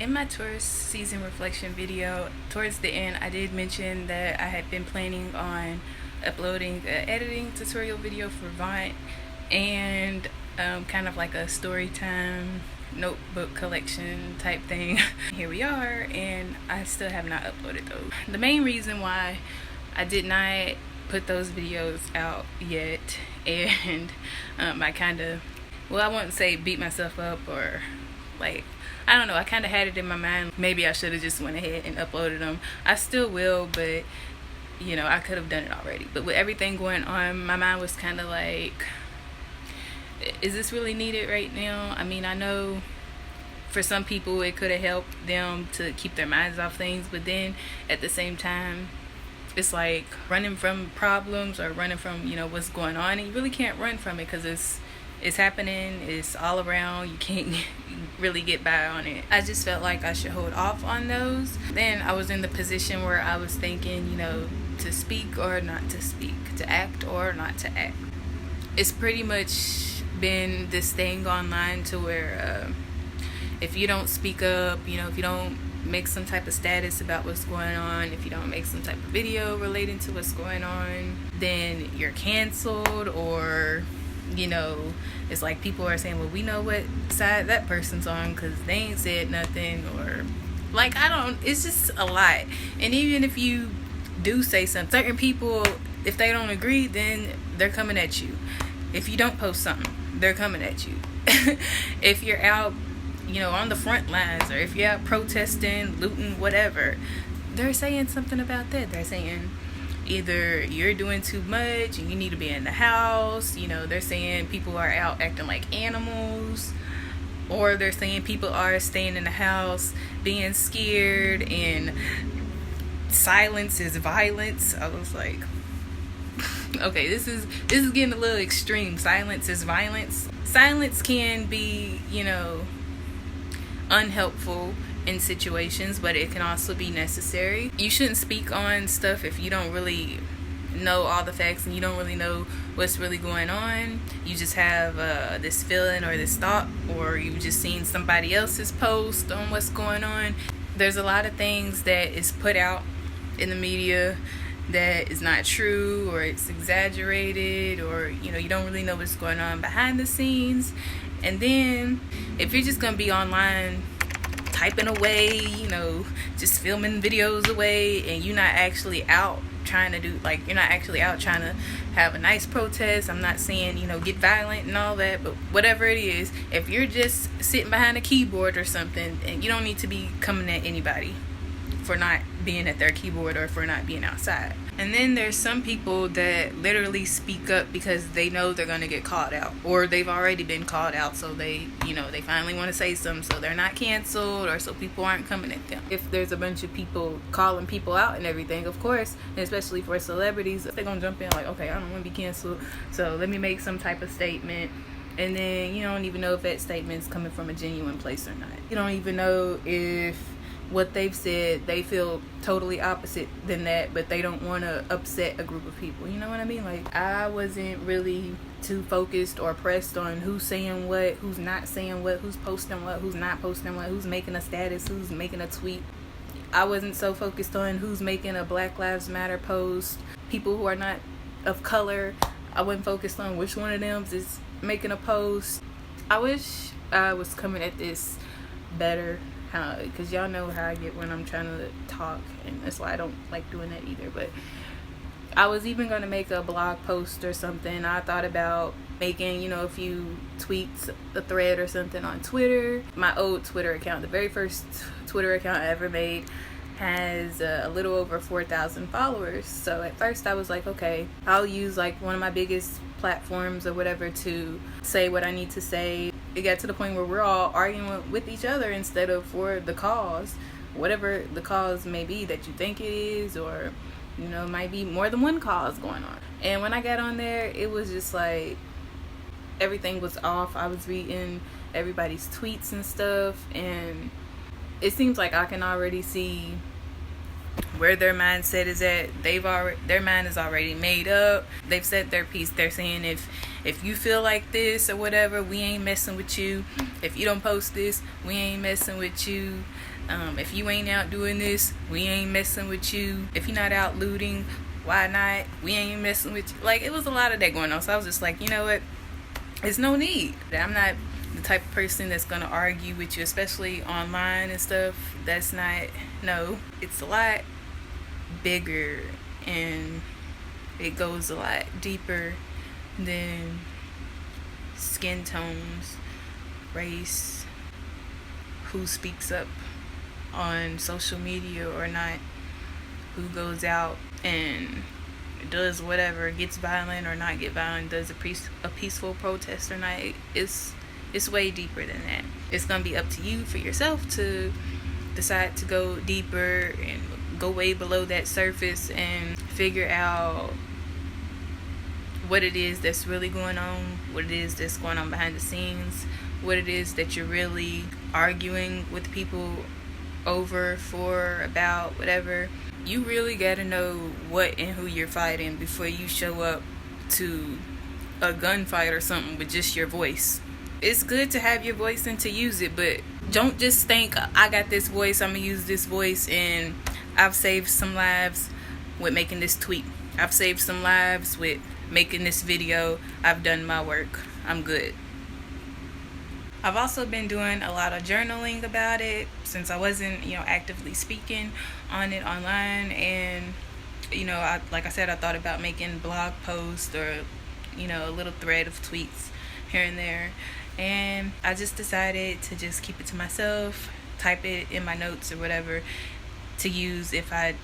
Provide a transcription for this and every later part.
In my tourist season reflection video, towards the end, I did mention that I had been planning on uploading an editing tutorial video for Vaunt and kind of like a story time notebook collection type thing. Here we are, and I still have not uploaded those. The main reason why I did not put those videos out yet, and I kind of, well, I wouldn't say beat myself up or like, I don't know, I kind of had it in my mind maybe I should have just went ahead and uploaded them. I still will, but you know, I could have done it already. But with everything going on, my mind was kind of like, is this really needed right now? I mean, I know for some people it could have helped them to keep their minds off things, but then at the same time, it's like running from problems or running from, you know, what's going on, and you really can't run from it because it's happening, it's all around, you can't really get by on it. I just felt like I should hold off on those. Then I was in the position where I was thinking, you know, to speak or not to speak, to act or not to act. It's pretty much been this thing online to where if you don't speak up, you know, if you don't make some type of status about what's going on, if you don't make some type of video relating to what's going on, then you're canceled, or you know, it's like people are saying, well, we know what side that person's on because they ain't said nothing, or like, it's just a lot. And even if you do say something, certain people, if they don't agree, then they're coming at you. If you don't post something, they're coming at you. If you're out, you know, on the front lines, or if you're out protesting, looting, whatever, they're saying something about that. They're saying either you're doing too much and you need to be in the house, you know, they're saying people are out acting like animals, or they're saying people are staying in the house being scared, and silence is violence. I was like, okay, this is getting a little extreme. Silence is violence. Silence can be, you know, unhelpful in situations, but it can also be necessary. You shouldn't speak on stuff if you don't really know all the facts and you don't really know what's really going on. You just have this feeling or this thought, or you've just seen somebody else's post on what's going on. There's a lot of things that is put out in the media that is not true, or it's exaggerated, or you know, you don't really know what's going on behind the scenes. And then if you're just gonna be online typing away, you know, just filming videos away, and you're not actually out trying to do, like, you're not actually out trying to have a nice protest. I'm not saying, you know, get violent and all that, but whatever it is, if you're just sitting behind a keyboard or something, and you don't need to be coming at anybody for not being at their keyboard or for not being outside. And then there's some people that literally speak up because they know they're going to get called out, or they've already been called out, so they, you know, they finally want to say something, so they're not canceled, or so people aren't coming at them. If there's a bunch of people calling people out and everything, of course, and especially for celebrities, they're going to jump in like, okay, I don't want to be canceled, so let me make some type of statement. And then you don't even know if that statement's coming from a genuine place or not. You don't even know if what they've said, they feel totally opposite than that, but they don't want to upset a group of people. You know what I mean? Like, I wasn't really too focused or pressed on who's saying what, who's not saying what, who's posting what, who's not posting what, who's making a status, who's making a tweet. I wasn't so focused on who's making a Black Lives Matter post, people who are not of color. I wasn't focused on which one of them is making a post. I wish I was coming at this better, because y'all know how I get when I'm trying to talk, and that's why I don't like doing that either. But I was even going to make a blog post or something. I thought about making, you know, a few tweets, a thread or something on Twitter. My old Twitter account, the very first Twitter account I ever made, has a little over 4,000 followers. So at first I was like, okay, I'll use like one of my biggest platforms or whatever to say what I need to say. It got to the point where we're all arguing with each other instead of for the cause, whatever the cause may be that you think it is, or, you know, it might be more than one cause going on. And when I got on there, it was just like everything was off. I was reading everybody's tweets and stuff, and it seems like I can already see where their mindset is at. Their mind is already made up. They've said their piece. They're saying if you feel like this or whatever, we ain't messing with you. If you don't post this, we ain't messing with you. If you ain't out doing this, we ain't messing with you. If you're not out looting, why not? We ain't messing with you. Like, it was a lot of that going on. So I was just like, you know what? There's no need. I'm not the type of person that's going to argue with you, especially online and stuff. That's not, no. It's a lot bigger and it goes a lot deeper than skin tones, race, who speaks up on social media or not, who goes out and does whatever, gets violent or not get violent, does a peaceful protest or not. It's way deeper than that. It's gonna be up to you for yourself to decide to go deeper and go way below that surface and figure out what it is that's really going on, what it is that's going on behind the scenes, what it is that you're really arguing with people over, for, about, whatever. You really gotta know what and who you're fighting before you show up to a gunfight or something with just your voice. It's good to have your voice and to use it, but don't just think, I got this voice, I'm gonna use this voice, and I've saved some lives with making this tweet. I've saved some lives with making this video. I've done my work. I'm good. I've also been doing a lot of journaling about it since I wasn't, actively speaking on it online. And, like I said, I thought about making blog posts or, a little thread of tweets here and there. And I just decided to just keep it to myself, type it in my notes or whatever to use if I,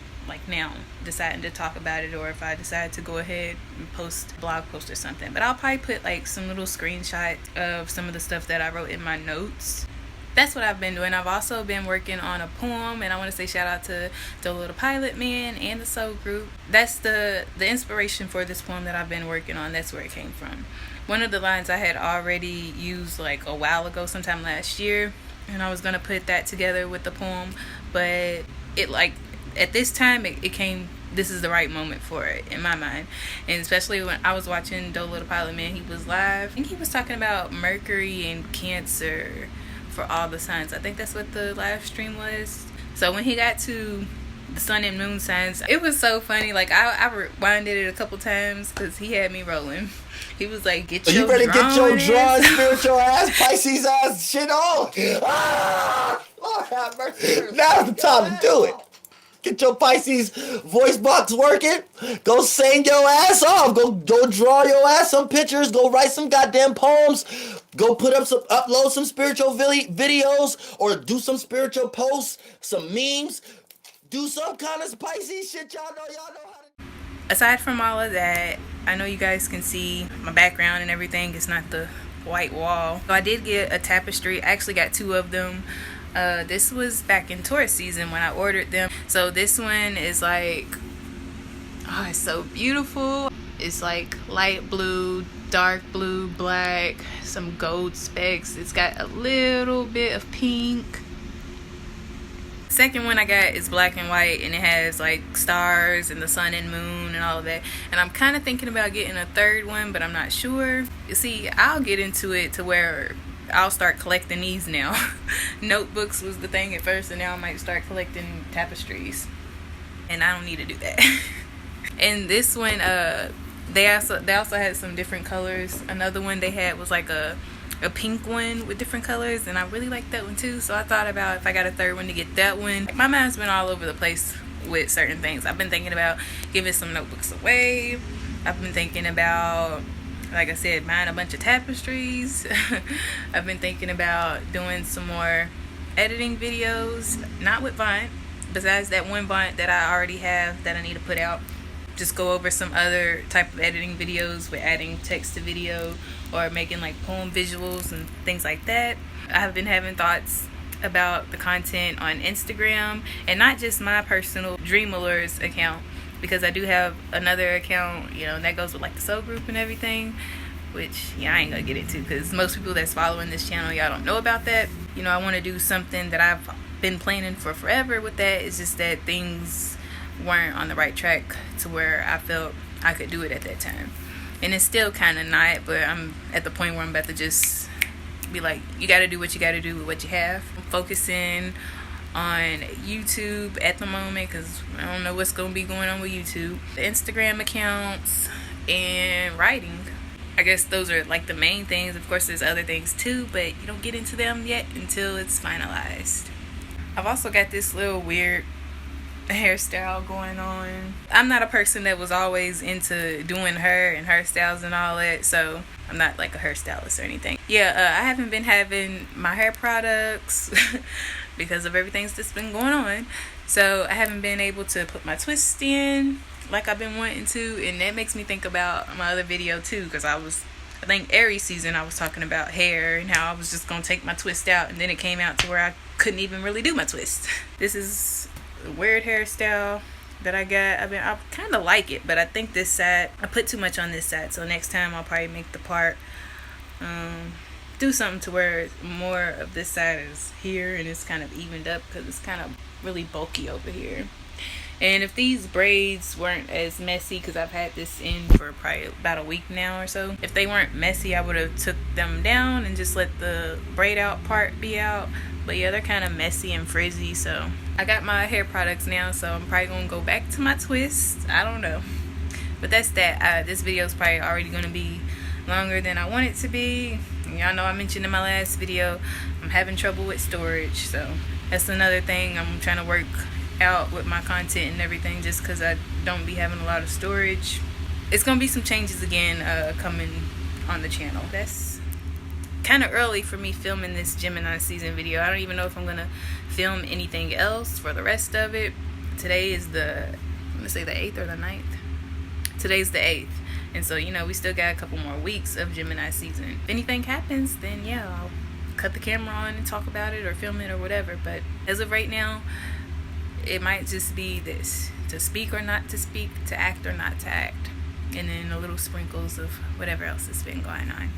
now, deciding to talk about it, or if I decide to go ahead and post a blog post or something. But I'll probably put some little screenshots of some of the stuff that I wrote in my notes. That's what I've been doing. I've also been working on a poem, and I want to say shout out to the Little Pilot Man and the Soul Group. That's the inspiration for this poem that I've been working on. That's where it came from. One of the lines I had already used a while ago, sometime last year, and I was going to put that together with the poem, but it at this time it came, this is the right moment for it in my mind. And especially when I was watching the Little Pilot Man, he was live. I think he was talking about Mercury and Cancer for all the signs. I think that's what the live stream was. So when he got to the sun and moon signs, it was so funny. I rewinded it a couple times because he had me rolling. He was like, get your you better get your drawn spiritual ass, Pisces ass shit on. Ah! Lord have mercy. Now's the time to do it. Get your Pisces voice box working. Go sing your ass off. Go draw your ass some pictures. Go write some goddamn poems. Go upload some spiritual videos, or do some spiritual posts, some memes. Do some kind of Pisces shit. Y'all know how to. Aside from all of that, I know you guys can see my background and everything. It's not the white wall. So I did get a tapestry. I actually got 2 of them. This was back in Taurus season when I ordered them. So this one is it's so beautiful. It's light blue, dark blue, black, some gold specks. It's got a little bit of pink. Second one I got is black and white, and it has stars and the sun and moon and all of that. And I'm kind of thinking about getting a third one, but I'm not sure. You see, I'll get into it to where I'll start collecting these now. Notebooks was the thing at first, and now I might start collecting tapestries. And I don't need to do that. And this one, they also had some different colors. Another one they had was a pink one with different colors, and I really like that one too. So I thought about if I got a third one to get that one. My mind's been all over the place with certain things. I've been thinking about giving some notebooks away. I've been thinking about, like I said, buying a bunch of tapestries. I've been thinking about doing some more editing videos, not with Vine, besides that one Vine that I already have that I need to put out. Just go over some other type of editing videos with adding text to video, or making poem visuals and things like that. I have been having thoughts about the content on Instagram, and not just my personal Dream Allures account, because I do have another account, and that goes with the Soul Group and everything, which I ain't gonna get into because most people that's following this channel, y'all don't know about that. I want to do something that I've been planning for forever with that. It's just that things weren't on the right track to where I felt I could do it at that time. And it's still kind of not, but I'm at the point where I'm about to just be you got to do what you got to do with what you have. I'm focusing on YouTube at the moment because I don't know what's going to be going on with YouTube. The Instagram accounts and writing. I guess those are like the main things. Of course, there's other things too, but you don't get into them yet until it's finalized. I've also got this little weird hairstyle going on. I'm not a person that was always into doing hair and hairstyles and all that, so I'm not like a hairstylist or anything. I haven't been having my hair products because of everything that's been going on, so I haven't been able to put my twist in like I've been wanting to, and that makes me think about my other video too, because I think Aries season I was talking about hair and how I was just gonna take my twist out, and then it came out to where I couldn't even really do my twist. This is a weird hairstyle that I got. I kind of like it, but I think this side, I put too much on this side, so next time I'll probably make the part, do something to where more of this side is here and it's kind of evened up, because it's kind of really bulky over here. And if these braids weren't as messy, because I've had this in for probably about a week now or so, if they weren't messy, I would have took them down and just let the braid out part be out. But yeah, they're kind of messy and frizzy, so I got my hair products now, so I'm probably gonna go back to my twist. I don't know, but that's that. This video is probably already gonna be longer than I want it to be. Y'all know I mentioned in my last video I'm having trouble with storage, so that's another thing I'm trying to work out with my content and everything, just because I don't be having a lot of storage. It's gonna be some changes again coming on the channel. That's kind of early for me filming this Gemini season video. I don't even know if I'm gonna film anything else for the rest of it. Today is I'm gonna say the 8th or the 9th. Today's the 8th, and so we still got a couple more weeks of Gemini season. If anything happens, then yeah, I'll cut the camera on and talk about it or film it or whatever. But as of right now, it might just be this: to speak or not to speak, to act or not to act, and then a little sprinkles of whatever else has been going on.